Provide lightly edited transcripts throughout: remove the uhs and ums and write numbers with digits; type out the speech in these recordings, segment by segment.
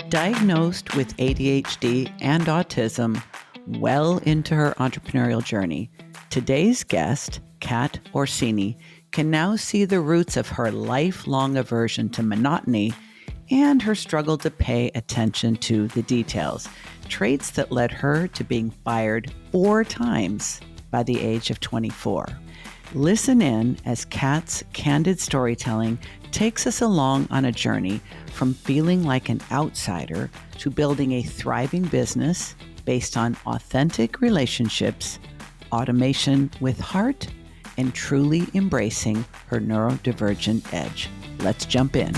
Diagnosed with ADHD and autism well into her entrepreneurial journey, today's guest, Kat Orsini, can now see the roots of her lifelong aversion to monotony and her struggle to pay attention to the details, traits that led her to being fired 4 times by the age of 24. Listen in as Kat's candid storytelling takes us along on a journey from feeling like an outsider to building a thriving business based on authentic relationships, automation with heart, and truly embracing her neurodivergent edge. Let's jump in.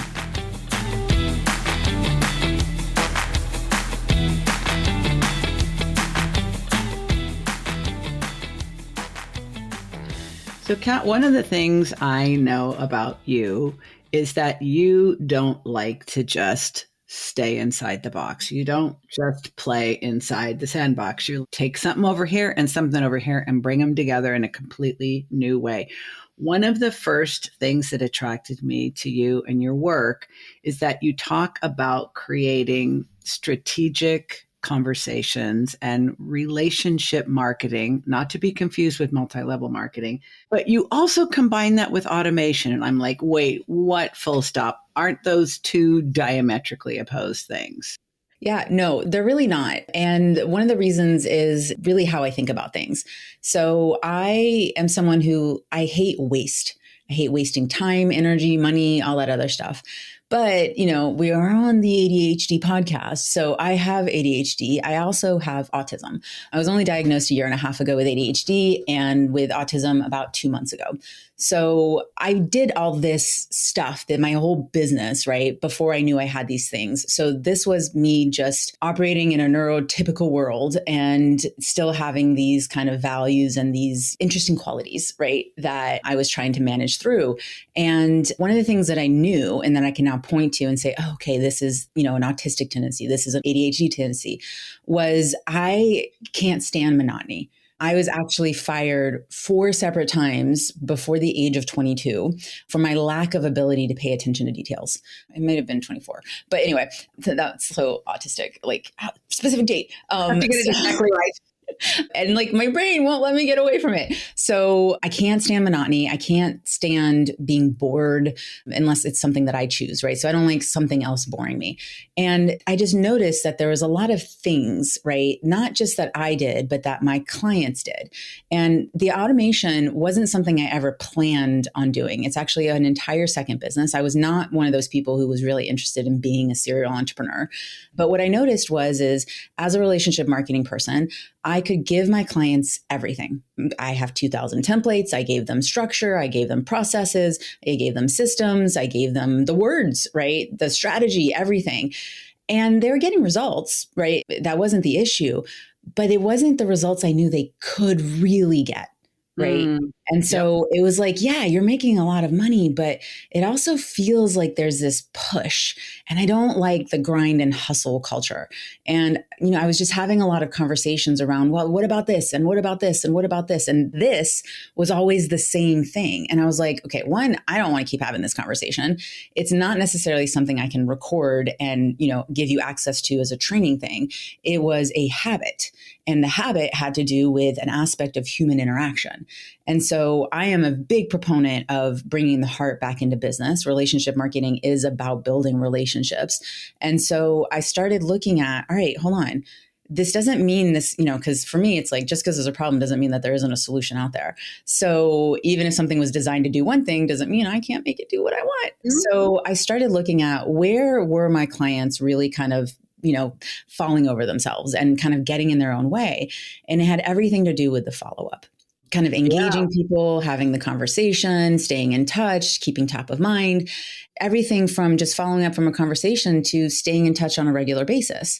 So, Kat, one of the things I know about you is that you don't like to just stay inside the box. You don't just play inside the sandbox. You take something over here and something over here and bring them together in a completely new way. One of the first things that attracted me to you and your work is that you talk about creating strategic conversations and relationship marketing, not to be confused with multi-level marketing, but you also combine that with automation. And I'm like, wait, what? Full stop. Aren't those two diametrically opposed things? Yeah, no, they're really not. And one of the reasons is really how I think about things. So I am someone who I hate waste. I hate wasting time, energy, money, all that other stuff. But, we are on the ADHD podcast. So I have ADHD. I also have autism. I was only diagnosed a year and a half ago with ADHD and with autism about 2 months ago. So I did all this stuff, that my whole business, right, before I knew I had these things. So this was me just operating in a neurotypical world and still having these kind of values and these interesting qualities, right, that I was trying to manage through. And one of the things that I knew and that I can now point to and say, oh, okay, this is, an autistic tendency, this is an ADHD tendency, was I can't stand monotony. I was actually fired 4 separate times before the age of 22 for my lack of ability to pay attention to details. It might have been 24. But anyway, that's so autistic, like specific date. I have to get it exactly right. And my brain won't let me get away from it. So I can't stand monotony. I can't stand being bored unless it's something that I choose, right? So I don't like something else boring me. And I just noticed that there was a lot of things, right? Not just that I did, but that my clients did. And the automation wasn't something I ever planned on doing. It's actually an entire second business. I was not one of those people who was really interested in being a serial entrepreneur. But what I noticed is as a relationship marketing person, I could give my clients everything. I have 2,000 templates. I gave them structure. I gave them processes. I gave them systems. I gave them the words, right? The strategy, everything. And they were getting results, right? That wasn't the issue, but it wasn't the results I knew they could really get. Right. And so It was like, yeah, you're making a lot of money, but it also feels like there's this push. And I don't like the grind and hustle culture. And, I was just having a lot of conversations around, well, what about this? And what about this? And what about this? And this was always the same thing. And I was like, okay, one, I don't want to keep having this conversation. It's not necessarily something I can record and, give you access to as a training thing. It was a habit. And the habit had to do with an aspect of human interaction. And so I am a big proponent of bringing the heart back into business. Relationship marketing is about building relationships. And so I started looking at, all right, hold on. This doesn't mean this, because for me, it's like just because there's a problem doesn't mean that there isn't a solution out there. So even if something was designed to do one thing, doesn't mean I can't make it do what I want. Mm-hmm. So I started looking at where were my clients really kind of falling over themselves and kind of getting in their own way. And it had everything to do with the follow-up, kind of engaging people, having the conversation, staying in touch, keeping top of mind, everything from just following up from a conversation to staying in touch on a regular basis.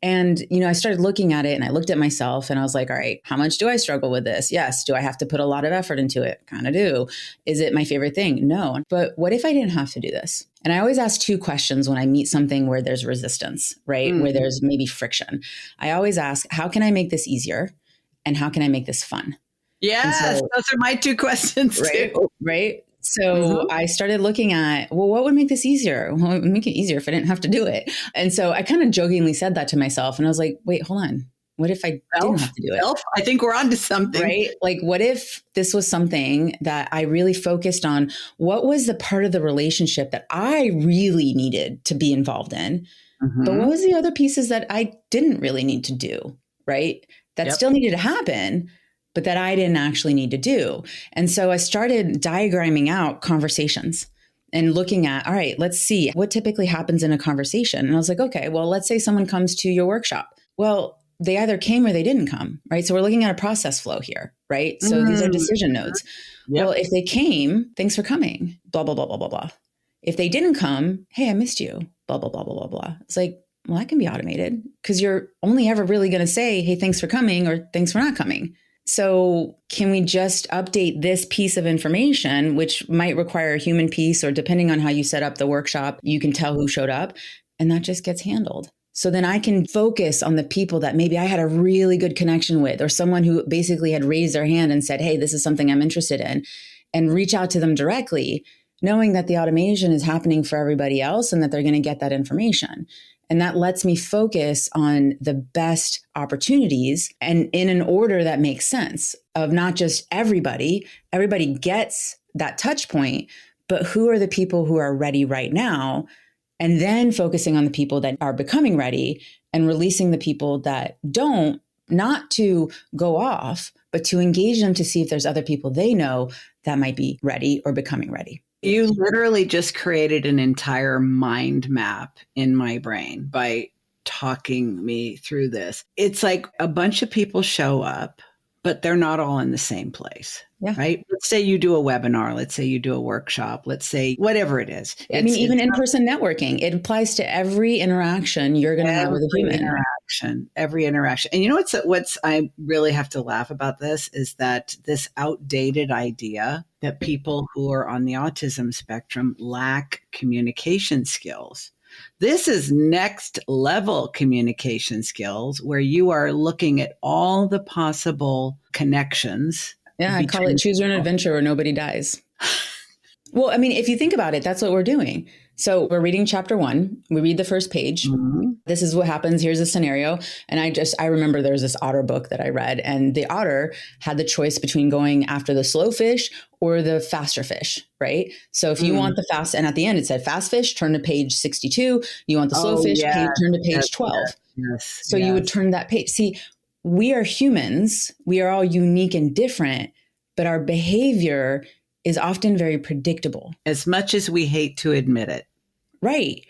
And, I started looking at it and I looked at myself and I was like, all right, how much do I struggle with this? Yes. Do I have to put a lot of effort into it? Kind of do. Is it my favorite thing? No. But what if I didn't have to do this? And I always ask 2 questions when I meet something where there's resistance, right? Where there's maybe friction. I always ask, how can I make this easier? And how can I make this fun? Yes, those are my 2 questions too. Right? So I started looking at, well, what would make this easier? Well, it would make it easier if I didn't have to do it. And so I kind of jokingly said that to myself. And I was like, wait, hold on. What if I didn't have to do it? I think we're onto something. Right? Like, what if this was something that I really focused on? What was the part of the relationship that I really needed to be involved in? But what was the other pieces that I didn't really need to do? Right? That still needed to happen, but that I didn't actually need to do. And so I started diagramming out conversations and looking at, all right, let's see what typically happens in a conversation. And I was like, okay, well, let's say someone comes to your workshop. Well, they either came or they didn't come, right? So we're looking at a process flow here, right? So these are decision nodes. Well, if they came, thanks for coming, blah, blah, blah, blah, blah, blah. If they didn't come, hey, I missed you, blah, blah, blah, blah, blah, blah. It's like, well, that can be automated because you're only ever really going to say, hey, thanks for coming or thanks for not coming. So can we just update this piece of information, which might require a human piece, or depending on how you set up the workshop, you can tell who showed up, and that just gets handled. So then I can focus on the people that maybe I had a really good connection with, or someone who basically had raised their hand and said, hey, this is something I'm interested in, and reach out to them directly, knowing that the automation is happening for everybody else and that they're going to get that information. And that lets me focus on the best opportunities and in an order that makes sense of not just everybody gets that touch point, but who are the people who are ready right now? And then focusing on the people that are becoming ready and releasing the people that don't, not to go off, but to engage them to see if there's other people they know that might be ready or becoming ready. You literally just created an entire mind map in my brain by talking me through this. It's like a bunch of people show up, but they're not all in the same place. Yeah. Right? Let's say you do a webinar. Let's say you do a workshop. Let's say whatever it is. Even in-person networking, it applies to every interaction you're going to have with a human. Every interaction. And you know what's I really have to laugh about this is that this outdated idea that people who are on the autism spectrum lack communication skills. This is next level communication skills where you are looking at all the possible connections. Yeah, I call it choose your own adventure or nobody dies. Well, I mean, if you think about it, that's what we're doing. So we're reading chapter 1. We read the first page. This is what happens. Here's a scenario. And I remember there was this otter book that I read, and the otter had the choice between going after the slow fish or the faster fish, right? So if you want the fast, and at the end it said fast fish, turn to page 62. You want the slow fish, turn to page 12. So you would turn that page. See, we are humans. We are all unique and different, but our behavior is often very predictable. As much as we hate to admit it. Right.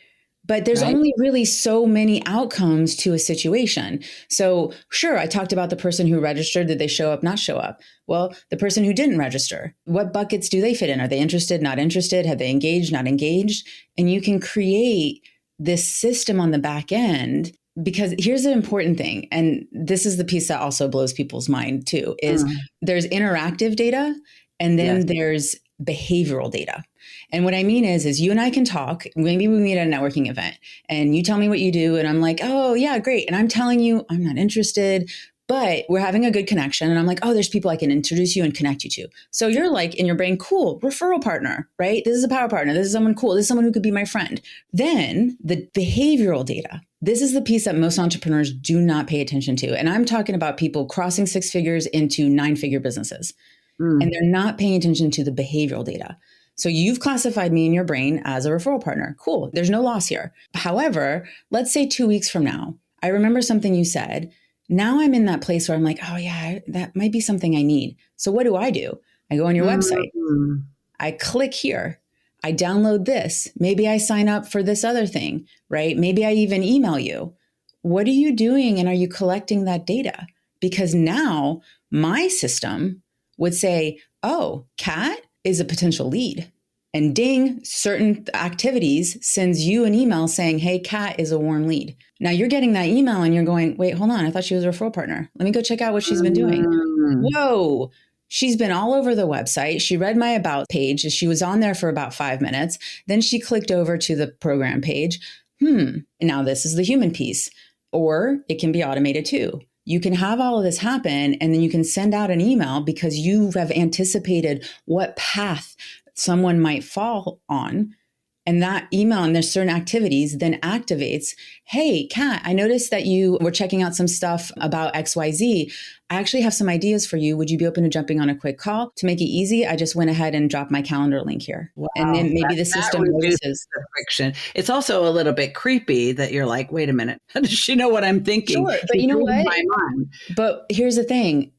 But there's only really so many outcomes to a situation. So sure, I talked about the person who registered. Did they show up, not show up? Well, the person who didn't register, what buckets do they fit in? Are they interested, not interested? Have they engaged, not engaged? And you can create this system on the back end. Because here's the important thing, and this is the piece that also blows people's mind too, is there's interactive data and then there's behavioral data. And what I mean is you and I can talk, maybe we meet at a networking event and you tell me what you do and I'm like, oh yeah, great. And I'm telling you, I'm not interested, but we're having a good connection. And I'm like, oh, there's people I can introduce you and connect you to. So you're like in your brain, cool, referral partner, right? This is a power partner. This is someone cool. This is someone who could be my friend. Then the behavioral data. This is the piece that most entrepreneurs do not pay attention to. And I'm talking about people crossing 6 figures into 9-figure businesses. And they're not paying attention to the behavioral data. So you've classified me in your brain as a referral partner. Cool. There's no loss here. However, let's say 2 weeks from now, I remember something you said. Now I'm in that place where I'm like, oh yeah, that might be something I need. So what do? I go on your website. I click here. I download this. Maybe I sign up for this other thing, right? Maybe I even email you. What are you doing? And are you collecting that data? Because now my system would say, oh, Kat is a potential lead. And ding, certain activities sends you an email saying, hey, Kat is a warm lead. Now you're getting that email and you're going, wait, hold on. I thought she was a referral partner. Let me go check out what she's been doing. Whoa. She's been all over the website. She read my about page. She was on there for about 5 minutes. Then she clicked over to the program page. Now this is the human piece. Or it can be automated too. You can have all of this happen and then you can send out an email because you have anticipated what path someone might fall on. And that email and there's certain activities then activates, hey, Kat, I noticed that you were checking out some stuff about XYZ. I actually have some ideas for you. Would you be open to jumping on a quick call? To make it easy, I just went ahead and dropped my calendar link here. Wow, and then maybe the that system reduces notices. the friction. It's also a little bit creepy that you're like, wait a minute, how does she know what I'm thinking? Sure, but She's you know reading what? my mind. But here's the thing.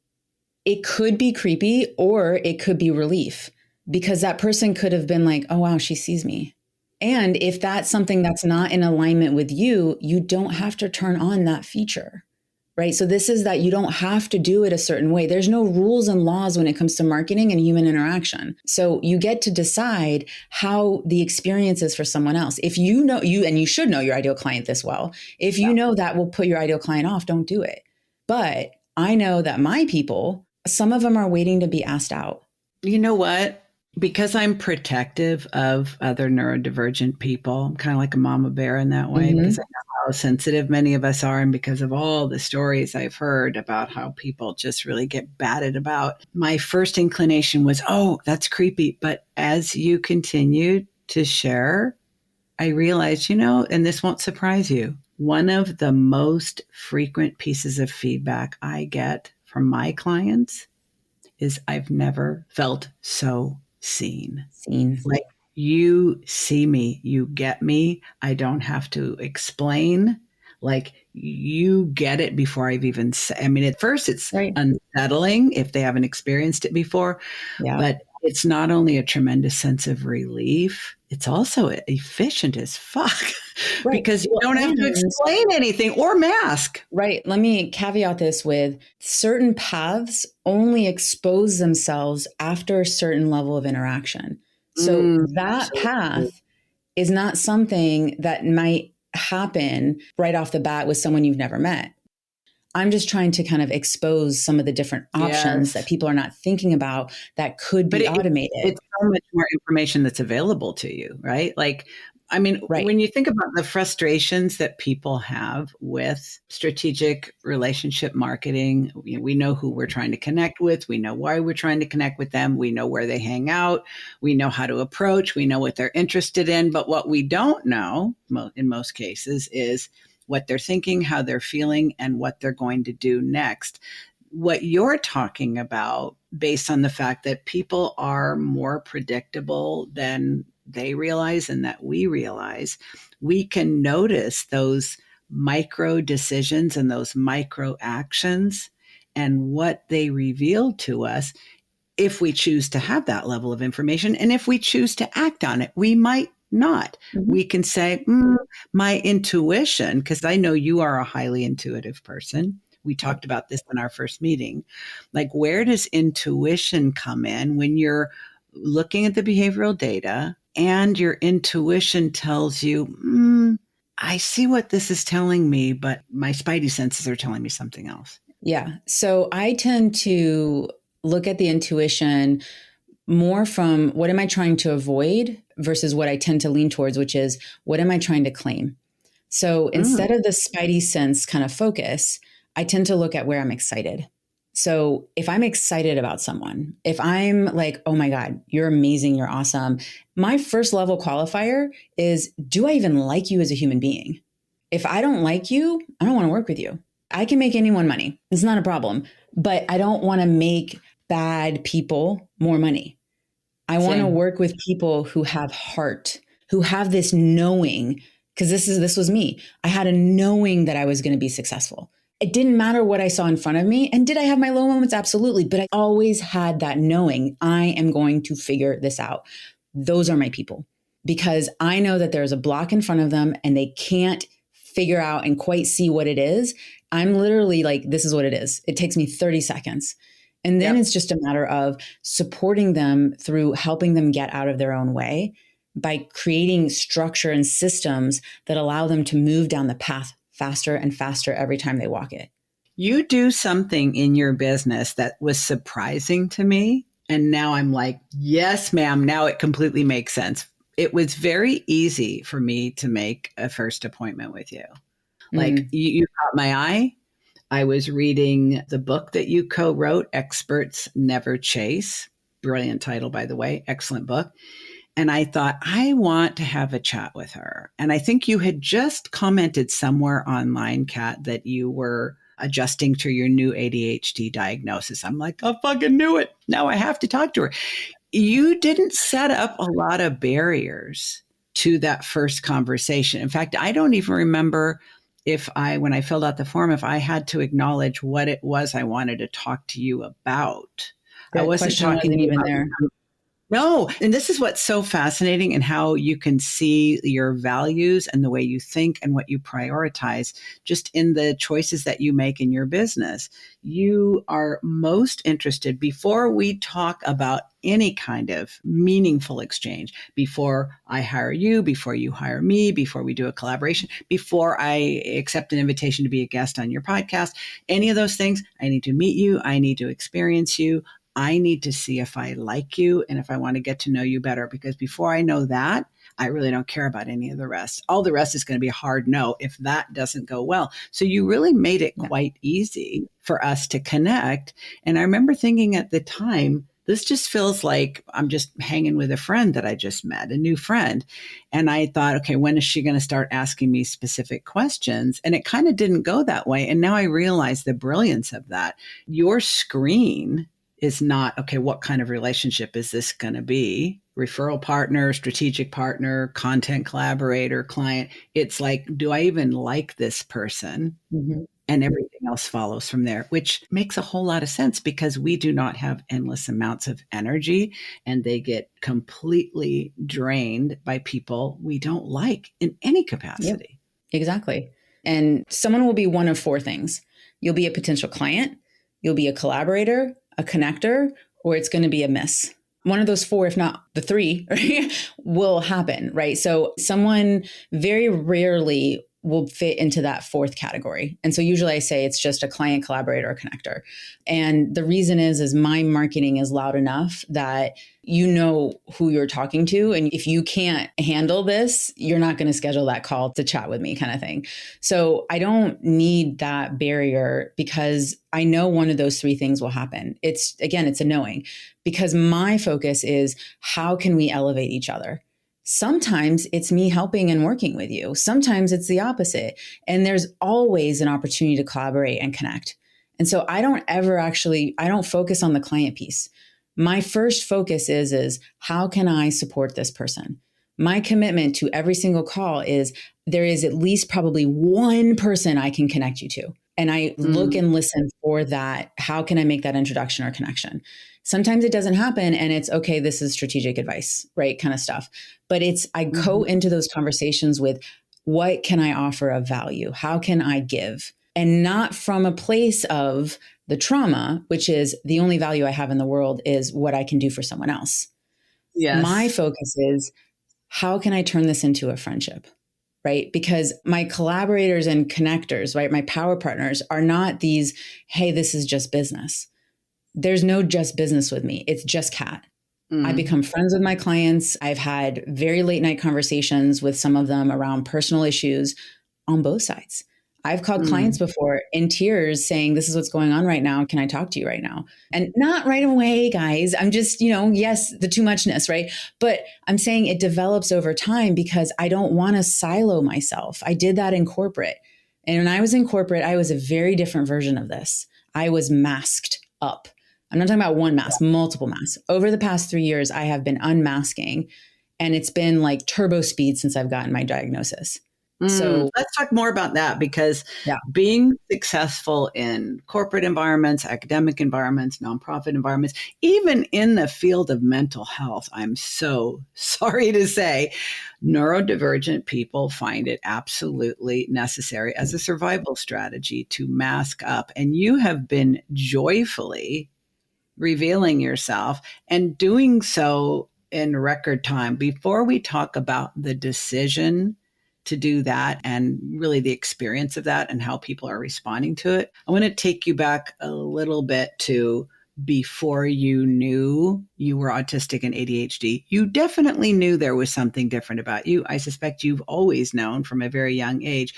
It could be creepy or it could be relief, because that person could have been like, oh, wow, she sees me. And if that's something that's not in alignment with you, you don't have to turn on that feature, right? So this is that you don't have to do it a certain way. There's no rules and laws when it comes to marketing and human interaction. So you get to decide how the experience is for someone else. If you know and you should know your ideal client this well. If you know that will put your ideal client off, don't do it. But I know that my people, some of them are waiting to be asked out. You know what? Because I'm protective of other neurodivergent people, I'm kind of like a mama bear in that way, because I know how sensitive many of us are. And because of all the stories I've heard about how people just really get batted about, my first inclination was, oh, that's creepy. But as you continued to share, I realized, and this won't surprise you, one of the most frequent pieces of feedback I get from my clients is I've never felt so seen. Like, you see me, you get me. I don't have to explain. Like, you get it before I've even said. I mean, at first it's unsettling if they haven't experienced it before, but it's not only a tremendous sense of relief, it's also efficient as fuck because you don't have to explain anything or mask. Right. Let me caveat this with certain paths only expose themselves after a certain level of interaction. So that path is not something that might happen right off the bat with someone you've never met. I'm just trying to kind of expose some of the different options that people are not thinking about that could be automated. It's so much more information that's available to you, right? Like, I mean, when you think about the frustrations that people have with strategic relationship marketing, we know who we're trying to connect with. We know why we're trying to connect with them. We know where they hang out. We know how to approach. We know what they're interested in. But what we don't know in most cases is what they're thinking, how they're feeling, and what they're going to do next. What you're talking about, based on the fact that people are more predictable than they realize and that we realize, we can notice those micro decisions and those micro actions and what they reveal to us if we choose to have that level of information. And if we choose to act on it, we might not. We can say, my intuition, because I know you are a highly intuitive person. We talked about this in our first meeting. Like, where does intuition come in when you're looking at the behavioral data and your intuition tells you, I see what this is telling me, but my spidey senses are telling me something else? Yeah. So I tend to look at the intuition more from what am I trying to avoid versus what I tend to lean towards, which is what am I trying to claim? So instead of the spidey sense kind of focus, I tend to look at where I'm excited. So if I'm excited about someone, if I'm like, oh my God, you're amazing, you're awesome, my first level qualifier is, do I even like you as a human being? If I don't like you, I don't want to work with you. I can make anyone money. It's not a problem, but I don't want to make bad people more money. I want to work with people who have heart, who have this knowing, because this was me. I had a knowing that I was going to be successful. It didn't matter what I saw in front of me. And did I have my low moments? Absolutely. But I always had that knowing, I am going to figure this out. Those are my people, because I know that there's a block in front of them and they can't figure out and quite see what it is. I'm literally like, this is what it is. It takes me 30 seconds. And then it's just a matter of supporting them through helping them get out of their own way by creating structure and systems that allow them to move down the path faster and faster every time they walk it. You do something in your business that was surprising to me. And now I'm like, yes, ma'am. Now it completely makes sense. It was very easy for me to make a first appointment with you. Like, you caught my eye. I was reading the book that you co-wrote, Experts Never Chase. Brilliant title, by the way. Excellent book. And I thought, I want to have a chat with her. And I think you had just commented somewhere online, Kat, that you were adjusting to your new ADHD diagnosis. I'm like, I fucking knew it. Now I have to talk to her. You didn't set up a lot of barriers to that first conversation. In fact, I don't even remember when I filled out the form, if I had to acknowledge what it was I wanted to talk to you about. I That wasn't question talking wasn't to you even about there. no. And this is what's so fascinating, and how you can see your values and the way you think and what you prioritize just in the choices that you make in your business. You are most interested, before we talk about any kind of meaningful exchange, before I hire you, before you hire me, before we do a collaboration, before I accept an invitation to be a guest on your podcast, any of those things, I need to meet you. I need to experience you. I need to see if I like you and if I want to get to know you better, because before I know that, I really don't care about any of the rest. All the rest is going to be a hard no if that doesn't go well. So you really made it quite easy for us to connect. And I remember thinking at the time, this just feels like I'm just hanging with a friend that I just met, a new friend. And I thought, okay, when is she going to start asking me specific questions? And it kind of didn't go that way. And now I realize the brilliance of that. Your screen is not, okay, what kind of relationship is this going to be? Referral partner, strategic partner, content collaborator, client. It's like, do I even like this person? Mm-hmm. And everything else follows from there, which makes a whole lot of sense, because we do not have endless amounts of energy, and they get completely drained by people we don't like in any capacity. Yep, exactly. And someone will be one of four things. You'll be a potential client, you'll be a collaborator, a connector, or it's going to be a miss. One of those four, if not the three, right, will happen, right? So someone very rarely will fit into that fourth category. And so usually I say it's just a client, collaborator, or connector. And the reason is my marketing is loud enough that you know who you're talking to. And if you can't handle this, you're not going to schedule that call to chat with me, kind of thing. So I don't need that barrier, because I know one of those three things will happen. It's a knowing, because my focus is, how can we elevate each other? Sometimes it's me helping and working with you. Sometimes it's the opposite. And there's always an opportunity to collaborate and connect. And so I don't focus on the client piece. My first focus is how can I support this person? My commitment to every single call is, there is at least probably one person I can connect you to. And I look and listen for that. How can I make that introduction or connection? Sometimes it doesn't happen, and it's okay, this is strategic advice, right? Kind of stuff. But I go into those conversations with, what can I offer of value? How can I give? And not from a place of the trauma, which is the only value I have in the world is what I can do for someone else. Yes. My focus is, how can I turn this into a friendship? Right? Because my collaborators and connectors, right, my power partners are not these, hey, this is just business. There's no just business with me. It's just Kat. I become friends with my clients. I've had very late night conversations with some of them around personal issues on both sides. I've called clients before in tears saying, this is what's going on right now. Can I talk to you right now? And not right away, guys. I'm just, yes, the too muchness, right? But I'm saying it develops over time, because I don't want to silo myself. I did that in corporate. And when I was in corporate, I was a very different version of this. I was masked up. I'm not talking about one mask, multiple masks. Over the past 3 years, I have been unmasking, and it's been like turbo speed since I've gotten my diagnosis. So let's talk more about that, because being successful in corporate environments, academic environments, nonprofit environments, even in the field of mental health, I'm so sorry to say, neurodivergent people find it absolutely necessary as a survival strategy to mask up. And you have been joyfully revealing yourself, and doing so in record time. Before we talk about the decision to do that and really the experience of that and how people are responding to it, I want to take you back a little bit to before you knew you were autistic and ADHD. You definitely knew there was something different about you. I suspect you've always known from a very young age.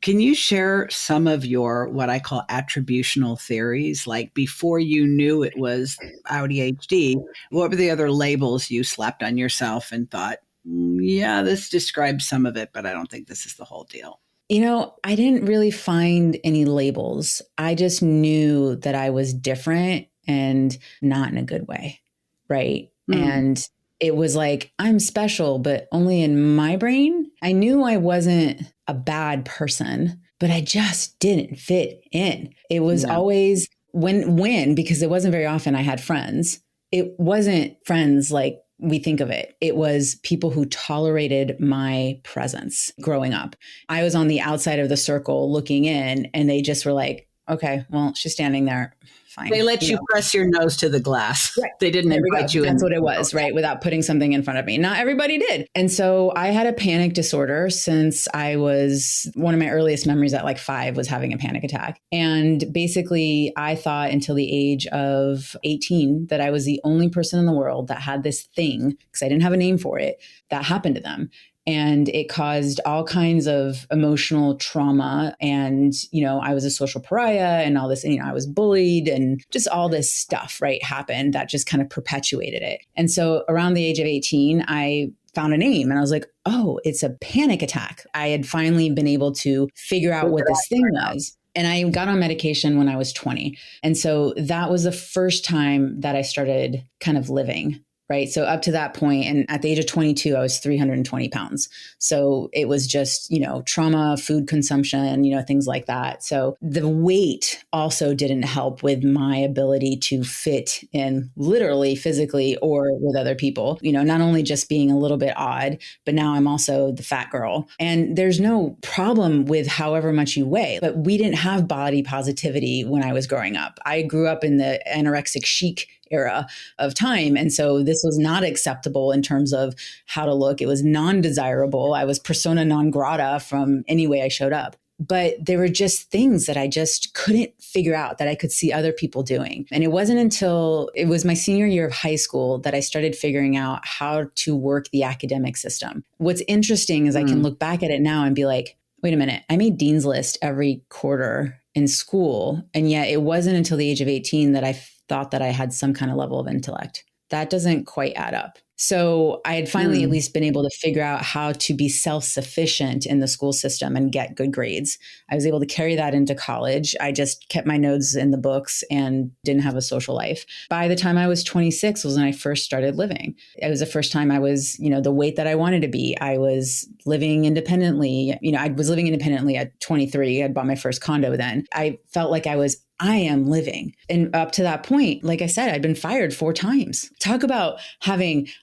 Can you share some of your what I call attributional theories? Like before you knew it was ADHD, what were the other labels you slapped on yourself and thought, yeah, this describes some of it, but I don't think this is the whole deal? I didn't really find any labels. I just knew that I was different and not in a good way. Right. Mm, And it was like, I'm special, but only in my brain. I knew I wasn't a bad person, but I just didn't fit in. It was yeah. always because it wasn't very often I had friends. It wasn't friends like we think of it. It was people who tolerated my presence growing up. I was on the outside of the circle looking in, and they just were like, okay, well, she's standing there. They Fine. let you press your nose to the glass. Right. They didn't There we invite go. you in. That's what it was, right? Without putting something in front of me. Not everybody did. And so I had a panic disorder since I was one of my earliest memories at like 5 was having a panic attack. And basically, I thought until the age of 18 that I was the only person in the world that had this thing, because I didn't have a name for it, that happened to them. And it caused all kinds of emotional trauma. And, I was a social pariah and all this, I was bullied and just all this stuff, right, happened that just kind of perpetuated it. And so around the age of 18, I found a name and I was like, oh, it's a panic attack. I had finally been able to figure out what this thing was. And I got on medication when I was 20. And so that was the first time that I started kind of living. Right. So up to that point, and at the age of 22, I was 320 pounds. So it was just, trauma, food consumption, things like that. So the weight also didn't help with my ability to fit in literally physically or with other people, not only just being a little bit odd, but now I'm also the fat girl. And there's no problem with however much you weigh, but we didn't have body positivity when I was growing up. I grew up in the anorexic chic era of time. And so this was not acceptable in terms of how to look. It was non-desirable. I was persona non grata from any way I showed up. But there were just things that I just couldn't figure out that I could see other people doing. And it wasn't until it was my senior year of high school that I started figuring out how to work the academic system. What's interesting is I can look back at it now and be like, wait a minute, I made Dean's List every quarter in school. And yet it wasn't until the age of 18 that I thought that I had some kind of level of intellect. That doesn't quite add up. So I had finally at least been able to figure out how to be self-sufficient in the school system and get good grades. I was able to carry that into college. I just kept my notes in the books and didn't have a social life. By the time I was 26 was when I first started living. It was the first time I was, the weight that I wanted to be. I was living independently. I was living independently at 23. I'd bought my first condo then. I felt like I am living. And up to that point, like I said, I'd been fired 4 times. Talk about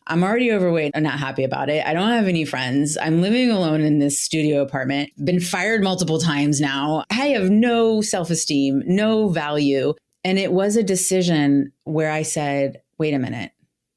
I'm already overweight. I'm not happy about it. I don't have any friends. I'm living alone in this studio apartment, been fired multiple times now. I have no self-esteem, no value. And it was a decision where I said, wait a minute,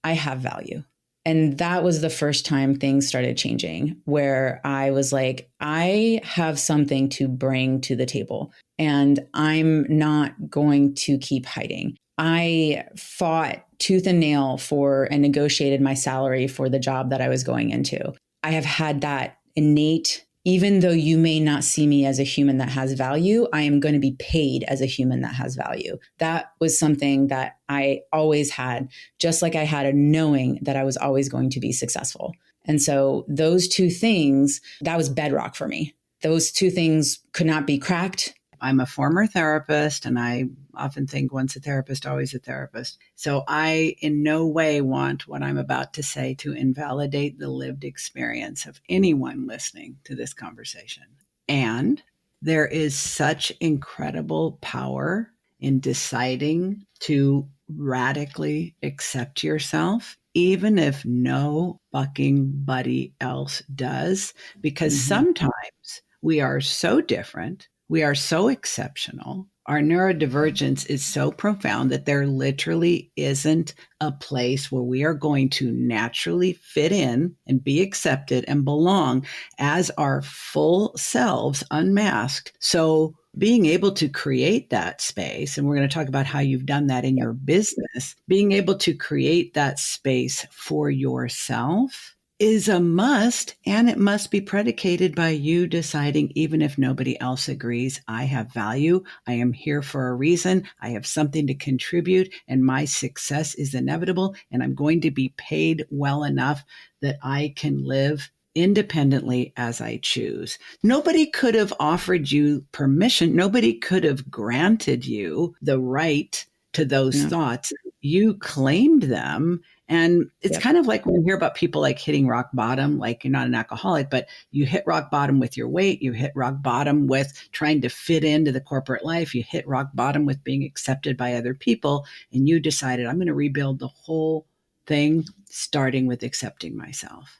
I have value. And that was the first time things started changing, where I was like, I have something to bring to the table, and I'm not going to keep hiding. I fought tooth and nail for and negotiated my salary for the job that I was going into. I have had that innate, even though you may not see me as a human that has value, I am going to be paid as a human that has value. That was something that I always had, just like I had a knowing that I was always going to be successful. And so those 2 things, that was bedrock for me. Those 2 things could not be cracked. I'm a former therapist, and I often think once a therapist, always a therapist. So I in no way want what I'm about to say to invalidate the lived experience of anyone listening to this conversation. And there is such incredible power in deciding to radically accept yourself, even if no fucking buddy else does, because sometimes we are so different. We are so exceptional. Our neurodivergence is so profound that there literally isn't a place where we are going to naturally fit in and be accepted and belong as our full selves unmasked. So being able to create that space, and we're going to talk about how you've done that in your business, being able to create that space for yourself is a must, and it must be predicated by you deciding, even if nobody else agrees, I have value, I am here for a reason, I have something to contribute, and my success is inevitable, and I'm going to be paid well enough that I can live independently as I choose. Nobody could have offered you permission. Nobody could have granted you the right to those thoughts. You claimed them. And it's kind of like when you hear about people like hitting rock bottom, like you're not an alcoholic, but you hit rock bottom with your weight. You hit rock bottom with trying to fit into the corporate life. You hit rock bottom with being accepted by other people. And you decided, I'm going to rebuild the whole thing, starting with accepting myself.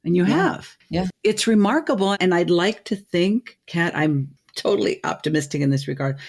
And you have. Yeah. It's remarkable. And I'd like to think, Kat, I'm totally optimistic in this regard.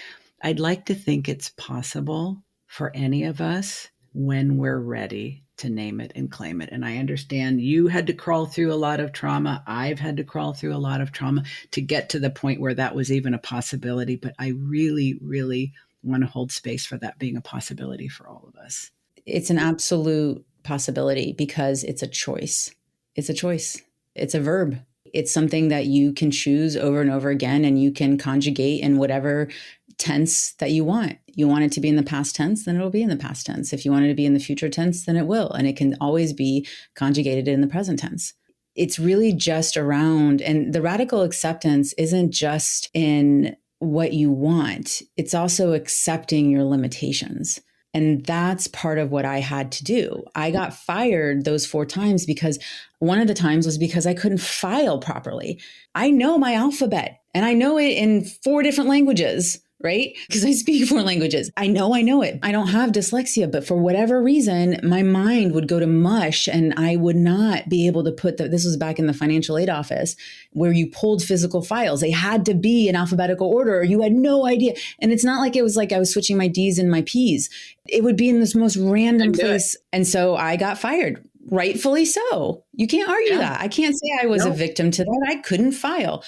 I'd like to think it's possible for any of us when we're ready to name it and claim it. And I understand you had to crawl through a lot of trauma. I've had to crawl through a lot of trauma to get to the point where that was even a possibility. But I really, really want to hold space for that being a possibility for all of us. It's an absolute possibility because it's a choice. It's a choice. It's a verb. It's something that you can choose over and over again, and you can conjugate in whatever tense that you want. You want it to be in the past tense, then it'll be in the past tense. If you want it to be in the future tense, then it will. And it can always be conjugated in the present tense. It's really just around, and the radical acceptance isn't just in what you want. It's also accepting your limitations. And that's part of what I had to do. I got fired those 4 times because one of the times was because I couldn't file properly. I know my alphabet and I know it in 4 different languages, right? Because I speak 4 languages. I know it. I don't have dyslexia, but for whatever reason, my mind would go to mush and I would not be able to put this was back in the financial aid office where you pulled physical files. They had to be in alphabetical order or you had no idea. And it's not like it was like I was switching my D's and my P's. It would be in this most random place. And so I got fired. Rightfully so. You can't argue that. I can't say I was a victim to that. I couldn't file.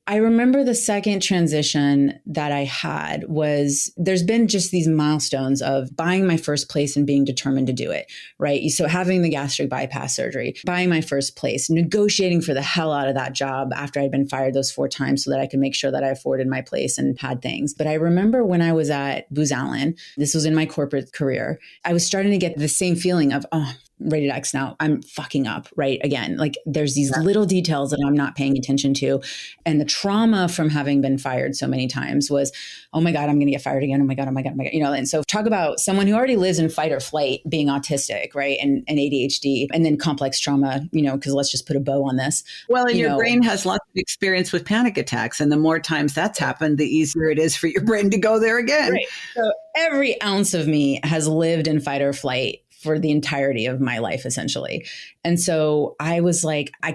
I remember the second transition that I had was there's been just these milestones of buying my first place and being determined to do it, right? So having the gastric bypass surgery, buying my first place, negotiating for the hell out of that job after I'd been fired those 4 times so that I could make sure that I afforded my place and had things. But I remember when I was at Booz Allen, this was in my corporate career, I was starting to get the same feeling of, rated X now, I'm fucking up, right? Again, like there's these little details that I'm not paying attention to. And the trauma from having been fired so many times was, oh my God, I'm going to get fired again. Oh my God. And so talk about someone who already lives in fight or flight, being autistic, right? And ADHD, and then complex trauma, because let's just put a bow on this. Well, and your brain has lots of experience with panic attacks. And the more times that's happened, the easier it is for your brain to go there again. Right. So every ounce of me has lived in fight or flight for the entirety of my life, essentially. And so I was like, I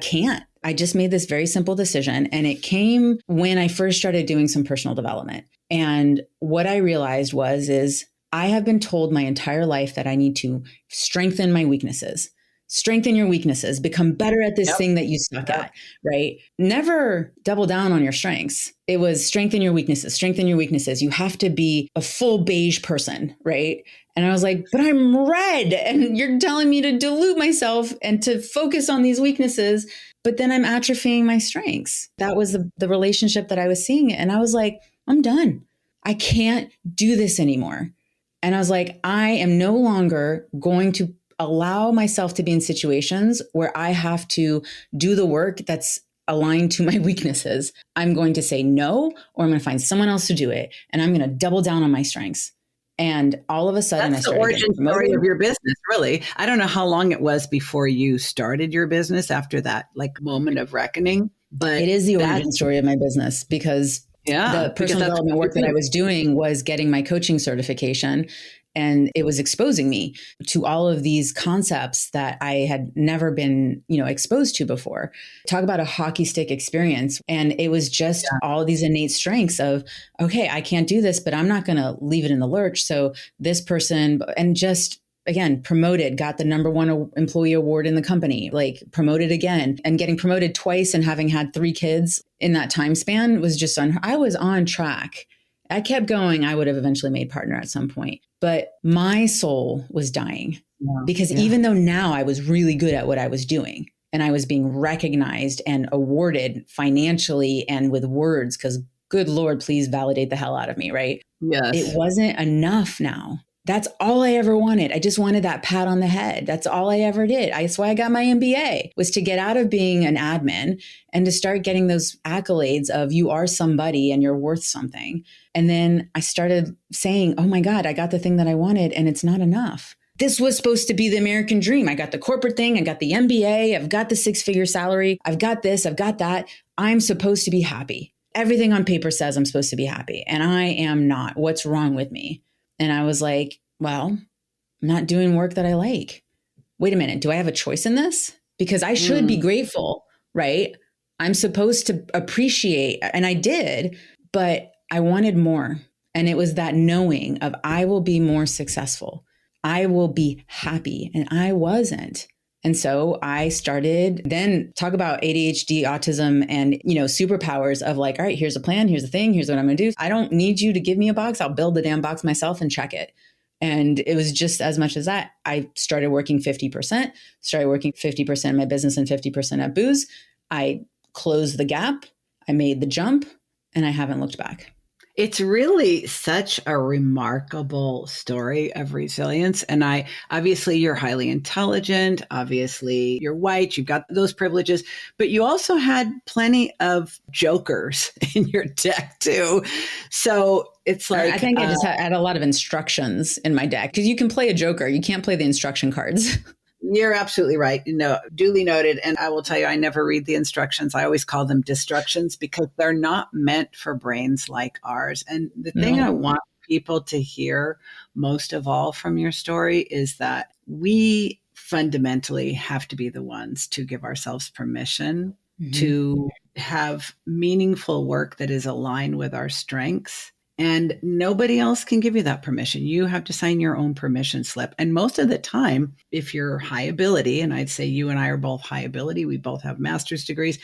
just made this very simple decision. And it came when I first started doing some personal development. And what I realized is I have been told my entire life that I need to strengthen my weaknesses. Strengthen your weaknesses, become better at this thing that you suck at, right? Never double down on your strengths. It was strengthen your weaknesses, strengthen your weaknesses. You have to be a full beige person, right? And I was like, but I'm red and you're telling me to dilute myself and to focus on these weaknesses, but then I'm atrophying my strengths. That was the relationship that I was seeing. And I was like, I'm done. I can't do this anymore. And I was like, I am no longer going to allow myself to be in situations where I have to do the work that's aligned to my weaknesses. I'm going to say no, or I'm going to find someone else to do it. And I'm going to double down on my strengths. And all of a sudden, that's the origin story of your business, really. I don't know how long it was before you started your business after that moment of reckoning, but it is the origin story of my business because the personal development work that I was doing was getting my coaching certification. And it was exposing me to all of these concepts that I had never been, exposed to before. Talk about a hockey stick experience. And it was just all of these innate strengths of, okay, I can't do this, but I'm not going to leave it in the lurch. So this person, and just again, promoted, got the #1 employee award in the company, like promoted again, and getting promoted twice and having had 3 kids in that time span was just I was on track. I kept going. I would have eventually made partner at some point, but my soul was dying because even though now I was really good at what I was doing, and I was being recognized and awarded financially and with words, because good Lord, please validate the hell out of me, right? It Yes. wasn't enough now. That's all I ever wanted. I just wanted that pat on the head. That's all I ever did. That's why I got my MBA, was to get out of being an admin and to start getting those accolades of you are somebody and you're worth something. And then I started saying, oh my God, I got the thing that I wanted and it's not enough. This was supposed to be the American dream. I got the corporate thing. I got the MBA. I've got the 6-figure salary. I've got this. I've got that. I'm supposed to be happy. Everything on paper says I'm supposed to be happy, and I am not. What's wrong with me? And I was like, well, I'm not doing work that I like. Wait a minute. Do I have a choice in this? Because I should be grateful, right? I'm supposed to appreciate, and I did, but I wanted more. And it was that knowing of I will be more successful. I will be happy. And I wasn't. And so I started then talk about ADHD, autism, and, superpowers of like, all right, here's a plan. Here's the thing. Here's what I'm going to do. I don't need you to give me a box. I'll build the damn box myself and check it. And it was just as much as that. I started working 50%, started working 50% in my business and 50% at booze. I closed the gap. I made the jump, and I haven't looked back. It's really such a remarkable story of resilience. And obviously you're highly intelligent. Obviously you're white. You've got those privileges, but you also had plenty of jokers in your deck too. So it's like, I think I just had a lot of instructions in my deck, because you can play a joker. You can't play the instruction cards. You're absolutely right. Duly noted. And I will tell you, I never read the instructions. I always call them destructions because they're not meant for brains like ours. And the thing I want people to hear most of all from your story is that we fundamentally have to be the ones to give ourselves permission to have meaningful work that is aligned with our strengths. And nobody else can give you that permission. You have to sign your own permission slip. And most of the time, if you're high ability, and I'd say you and I are both high ability, we both have master's degrees,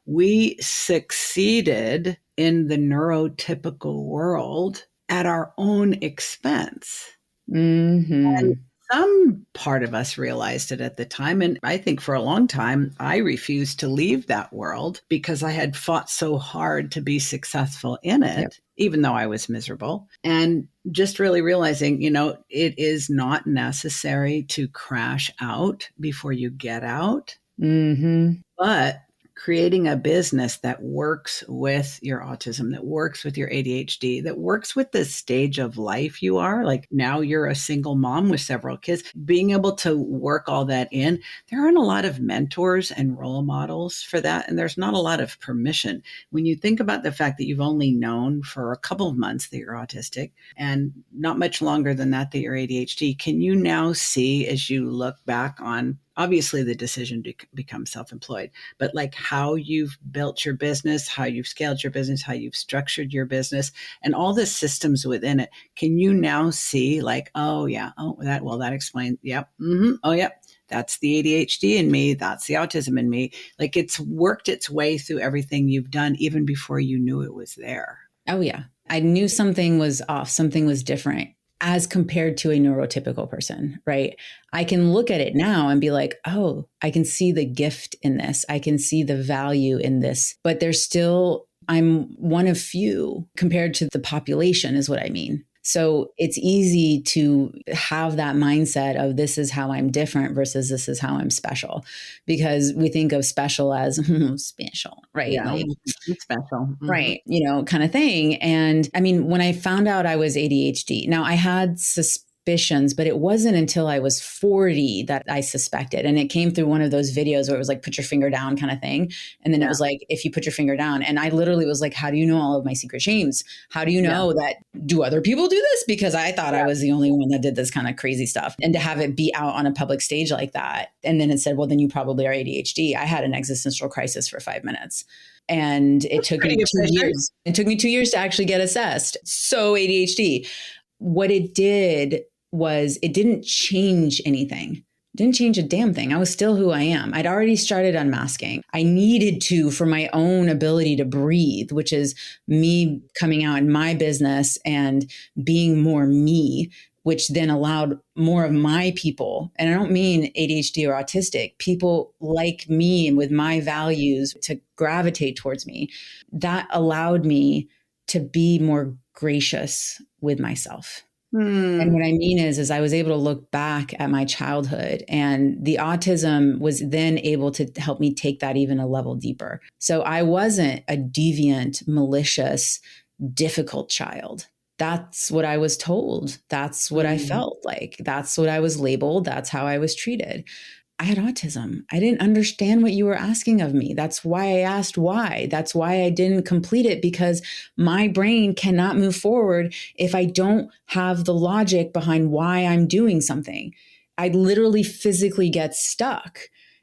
we succeeded in the neurotypical world at our own expense. And some part of us realized it at the time. And I think for a long time, I refused to leave that world because I had fought so hard to be successful in it, even though I was miserable. And just really realizing, it is not necessary to crash out before you get out. But creating a business that works with your autism, that works with your ADHD, that works with the stage of life you are. Like now you're a single mom with several kids, being able to work all that in. There aren't a lot of mentors and role models for that. And there's not a lot of permission. When you think about the fact that you've only known for a couple of months that you're autistic and not much longer than that you're ADHD, can you now see as you look back on obviously the decision to become self-employed, but like how you've built your business, how you've scaled your business, how you've structured your business, and all the systems within it. Can you now see like, that explains, that's the ADHD in me, that's the autism in me. Like it's worked its way through everything you've done even before you knew it was there. Oh yeah. I knew something was off, something was different as compared to a neurotypical person, right? I can look at it now and be like, oh, I can see the gift in this. I can see the value in this, but I'm one of few compared to the population is what I mean. So it's easy to have that mindset of this is how I'm different versus this is how I'm special, because we think of special as special, right? Yeah, like, special. Right. Kind of thing. And I mean, when I found out I was ADHD, now I had suspicions, but it wasn't until I was 40 that I suspected. And it came through one of those videos where it was like, put your finger down kind of thing. And then it was like, if you put your finger down, and I literally was like, how do you know all of my secret shames? How do you know that? Do other people do this? Because I thought I was the only one that did this kind of crazy stuff. And to have it be out on a public stage like that. And then it said, well, then you probably are ADHD. I had an existential crisis for 5 minutes. And it took me 2 years. It took me 2 years to actually get assessed. So ADHD. What it did was it didn't change anything. It didn't change a damn thing. I was still who I am. I'd already started unmasking. I needed to for my own ability to breathe, which is me coming out in my business and being more me. which then allowed more of my people, and I don't mean ADHD or autistic, people like me and with my values to gravitate towards me. That allowed me to be more gracious with myself. And what I mean is I was able to look back at my childhood, and the autism was then able to help me take that even a level deeper. So I wasn't a deviant, malicious, difficult child. That's what I was told. That's what I felt like. That's what I was labeled. That's how I was treated. I had autism. I didn't understand what you were asking of me. That's why I asked why. That's why I didn't complete it, because my brain cannot move forward if I don't have the logic behind why I'm doing something. I literally physically get stuck.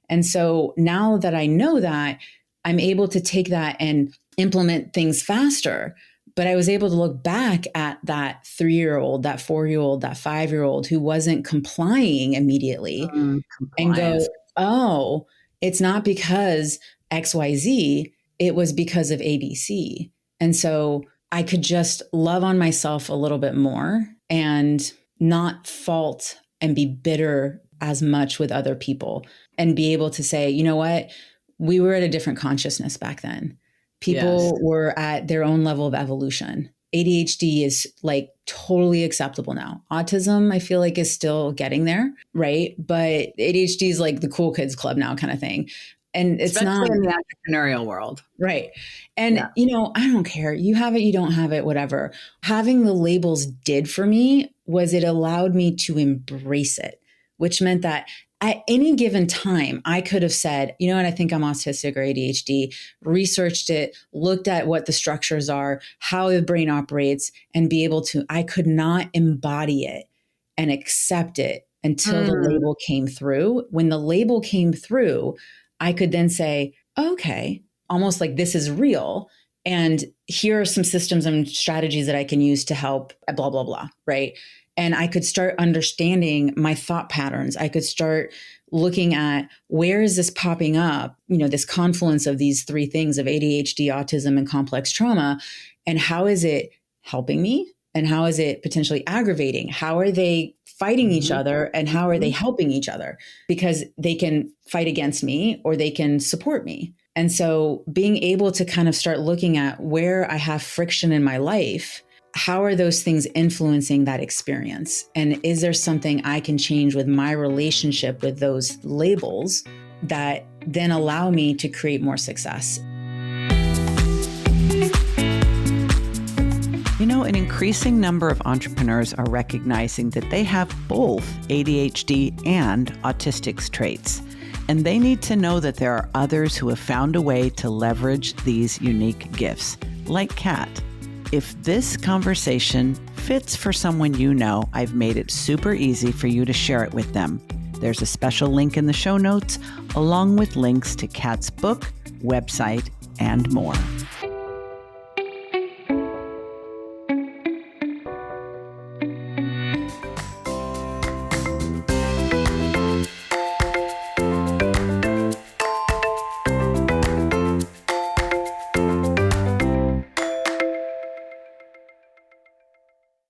And so now that I know that, I'm able to take that and implement things faster. But I was able to look back at that 3-year-old, that 4-year-old, that 5-year-old who wasn't complying immediately and go, oh, it's not because XYZ, it was because of ABC. And so I could just love on myself a little bit more and not fault and be bitter as much with other people, and be able to say, you know what, we were at a different consciousness back then. People were at their own level of evolution. ADHD is like totally acceptable now. Autism, I feel like, is still getting there, right? But ADHD is like the cool kids club now kind of thing. And it's especially not in the entrepreneurial world. Right. And, I don't care. You have it, you don't have it, whatever. Having the labels did for me was it allowed me to embrace it, which meant that at any given time, I could have said, you know what, I think I'm autistic or ADHD, researched it, looked at what the structures are, how the brain operates, and be able to, I could not embody it and accept it until the label came through. When the label came through, I could then say, okay, almost like this is real. And here are some systems and strategies that I can use to help, blah, blah, blah, right? And I could start understanding my thought patterns. I could start looking at, where is this popping up? This confluence of these 3 things of ADHD, autism, and complex trauma. And how is it helping me? And how is it potentially aggravating? How are they fighting each other? And how are they helping each other? Because they can fight against me or they can support me. And so being able to kind of start looking at where I have friction in my life, how are those things influencing that experience? And is there something I can change with my relationship with those labels that then allow me to create more success? An increasing number of entrepreneurs are recognizing that they have both ADHD and autistic traits, and they need to know that there are others who have found a way to leverage these unique gifts, like Kat. If this conversation fits for someone you know, I've made it super easy for you to share it with them. There's a special link in the show notes, along with links to Kat's book, website, and more.